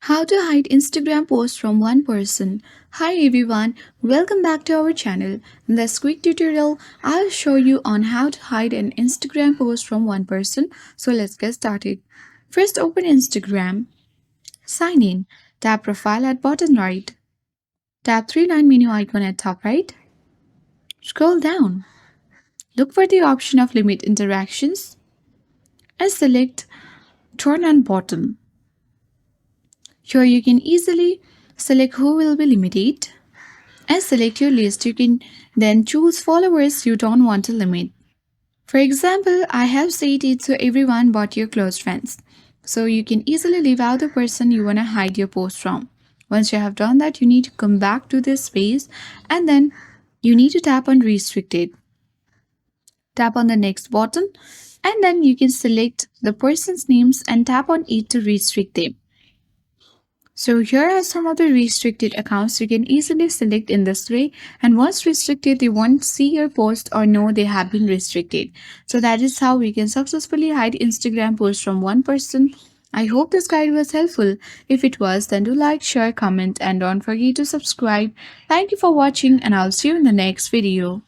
How to hide Instagram posts from one person. Hi everyone, welcome back to our channel. In this quick tutorial, I'll show you on how to hide an Instagram post from one person. So let's get started. First open Instagram. Sign in. Tap profile at bottom right. Tap three-line menu icon at top right. Scroll down. Look for the option of limit interactions and select turn on bottom. Here you can easily select who will be limited and select your list. You can then choose followers you don't want to limit. For example, I have set it to everyone but your close friends. So you can easily leave out the person you want to hide your post from. Once you have done that, you need to come back to this space and then you need to tap on restricted. Tap on the next button and then you can select the person's names and tap on it to restrict them. So here are some of the restricted accounts you can easily select in this way, and once restricted they won't see your post or know they have been restricted. So that is how we can successfully hide Instagram posts from one person. I hope this guide was helpful. If it was, then do like, share, comment and don't forget to subscribe. Thank you for watching and I'll see you in the next video.